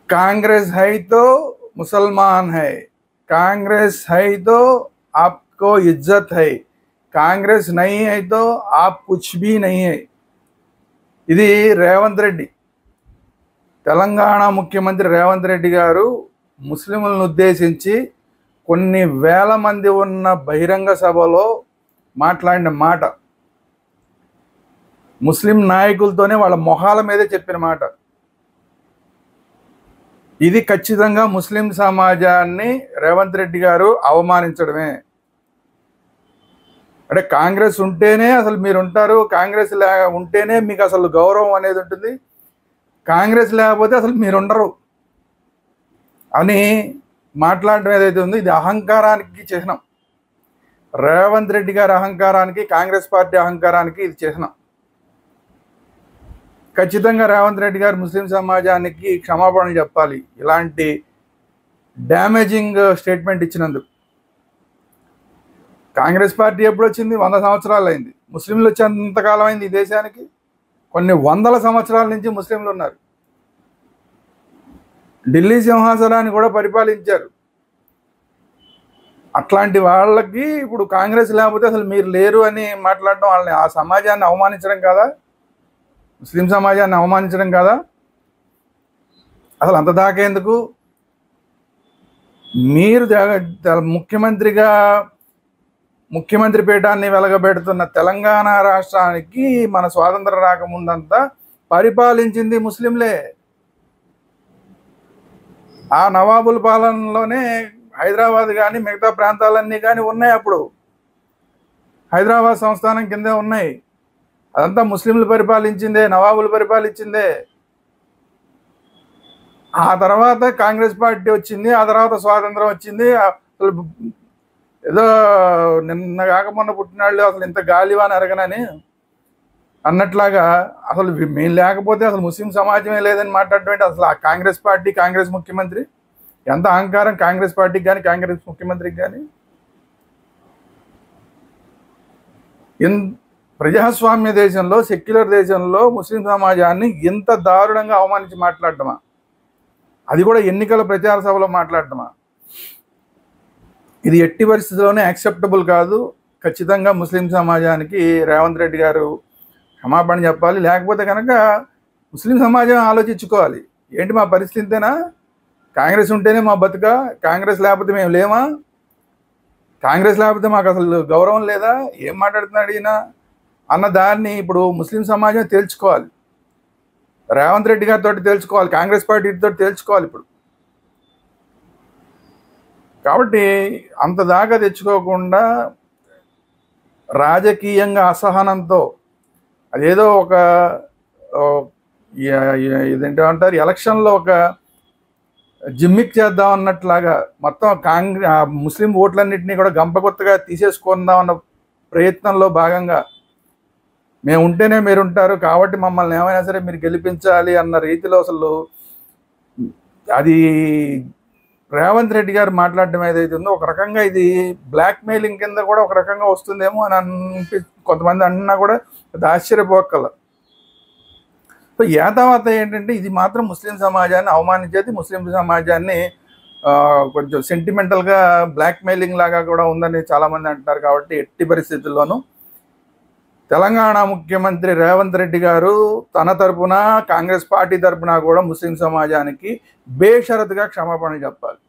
कांग्रेस है तो मुसलमान है, कांग्रेस है तो आपको इज्जत है, कांग्रेस नहीं है तो आप कुछ भी नहीं है। ఇది రేవంత్ రెడ్డి, తెలంగాణ ముఖ్యమంత్రి రేవంత్ రెడ్డి గారు ముస్లింలను ఉద్దేశించి కొన్ని వేల మంది ఉన్న బహిరంగ సభలో మాట్లాడిన మాట, ముస్లిం నాయకులతోనే వాళ్ళ మొహాల మీదే చెప్పిన మాట. ఇది ఖచ్చితంగా ముస్లిం సమాజాన్ని రేవంత్ రెడ్డి గారు అవమానించడమే. అంటే కాంగ్రెస్ ఉంటేనే అసలు మీరు ఉంటారు, కాంగ్రెస్ ఉంటేనే మీకు అసలు గౌరవం అనేది ఉంటుంది, కాంగ్రెస్ లేకపోతే అసలు మీరు ఉండరు అని మాట్లాడడం ఏదైతే ఉందో ఇది అహంకారానికి చిహ్నం. రేవంత్ రెడ్డి గారి అహంకారానికి, కాంగ్రెస్ పార్టీ అహంకారానికి ఇది చిహ్నం. ఖచ్చితంగా రేవంత్ రెడ్డి గారు ముస్లిం సమాజానికి క్షమాపణలు చెప్పాలి ఇలాంటి డ్యామేజింగ్ స్టేట్మెంట్ ఇచ్చినందుకు. కాంగ్రెస్ పార్టీ ఎప్పుడు వచ్చింది? 100 సంవత్సరాలు అయింది. ముస్లింలు వచ్చేంతకాలం అయింది ఈ దేశానికి? కొన్ని వందల సంవత్సరాల నుంచి ముస్లింలు ఉన్నారు. ఢిల్లీ సింహాసనాన్ని కూడా పరిపాలించారు. అట్లాంటి వాళ్ళకి ఇప్పుడు కాంగ్రెస్ లేకపోతే అసలు మీరు లేరు అని మాట్లాడడం వాళ్ళని, ఆ సమాజాన్ని అవమానించడం కాదా? ముస్లిం సమాజాన్ని అవమానించడం కాదా? అసలు అంత దాకా ఎందుకు? మీరు ముఖ్యమంత్రిగా ముఖ్యమంత్రి పీఠాన్ని వెలగబెడుతున్న తెలంగాణ రాష్ట్రానికి మన స్వాతంత్రం రాకముందంతా పరిపాలించింది ముస్లింలే. ఆ నవాబుల పాలనలోనే హైదరాబాద్ కానీ మిగతా ప్రాంతాలన్నీ కానీ ఉన్నాయి. అప్పుడు హైదరాబాద్ సంస్థానం కిందే ఉన్నాయి. అదంతా ముస్లింలు పరిపాలించిందే, నవాబులు పరిపాలించిందే. ఆ తర్వాత కాంగ్రెస్ పార్టీ వచ్చింది, ఆ తర్వాత స్వాతంత్రం వచ్చింది. అసలు ఏదో నిన్న కాక మొన్న పుట్టినాళ్ళు అసలు ఇంత గాలివాన ఎరగనని అన్నట్లాగా అసలు మేము లేకపోతే అసలు ముస్లిం సమాజమే లేదని మాట్లాడటం. అసలు ఆ కాంగ్రెస్ పార్టీ, కాంగ్రెస్ ముఖ్యమంత్రి ఎంత అహంకారం కాంగ్రెస్ పార్టీకి కానీ కాంగ్రెస్ ముఖ్యమంత్రికి కానీ. ప్రజాస్వామ్య దేశంలో, సెక్యులర్ దేశంలో ముస్లిం సమాజాన్ని ఇంత దారుణంగా అవమానించి మాట్లాడటమా? అది కూడా ఎన్నికల ప్రచార సభలో మాట్లాడటమా? ఇది ఎట్టి పరిస్థితుల్లోనే యాక్సెప్టబుల్ కాదు. ఖచ్చితంగా ముస్లిం సమాజానికి రేవంత్ రెడ్డి గారు క్షమాపణ చెప్పాలి. లేకపోతే కనుక ముస్లిం సమాజం ఆలోచించుకోవాలి, ఏంటి మా పరిస్థితినా? కాంగ్రెస్ ఉంటేనే మా బతుక, కాంగ్రెస్ లేకపోతే మేము లేమా? కాంగ్రెస్ లేకపోతే మాకు అసలు గౌరవం లేదా? ఏం మాట్లాడుతున్నాడు ఈయన అన్న దాన్ని ఇప్పుడు ముస్లిం సమాజం తేల్చుకోవాలి. రేవంత్ రెడ్డి గారితో తేల్చుకోవాలి, కాంగ్రెస్ పార్టీతో తేల్చుకోవాలి ఇప్పుడు. కాబట్టి అంత దాకా తెచ్చుకోకుండా రాజకీయంగా అసహనంతో అదేదో ఒక ఇదేంటంటారు ఎలక్షన్లో ఒక జిమ్మిక్ చేద్దాం అన్నట్లాగా మొత్తం ముస్లిం ఓట్లన్నింటినీ కూడా గంపకొత్తగా తీసేసుకుందాం అన్న ప్రయత్నంలో భాగంగా మేము ఉంటేనే మీరు ఉంటారు కాబట్టి మమ్మల్ని ఏమైనా సరే మీరు గెలిపించాలి అన్న రీతిలో అసలు అది రేవంత్ రెడ్డి గారు మాట్లాడడం ఏదైతే ఉందో ఒక రకంగా ఇది బ్లాక్మెయిలింగ్ కింద కూడా ఒక రకంగా వస్తుందేమో అని కొంతమంది అన్నా కూడా అది ఆశ్చర్యపోకల. సో తర్వాత ఏంటంటే ఇది మాత్రం ముస్లిం సమాజాన్ని అవమానించేది, ముస్లిం సమాజాన్ని కొంచెం సెంటిమెంటల్గా బ్లాక్మెయిలింగ్ లాగా కూడా ఉందని చాలామంది అంటున్నారు. కాబట్టి ఎట్టి పరిస్థితుల్లోనూ తెలంగాణ ముఖ్యమంత్రి రేవంత్ రెడ్డి గారు తన తరపున, కాంగ్రెస్ పార్టీ తరపున కూడా ముస్లిం సమాజానికి బేషరతుగా క్షమాపణ చెప్పాలి.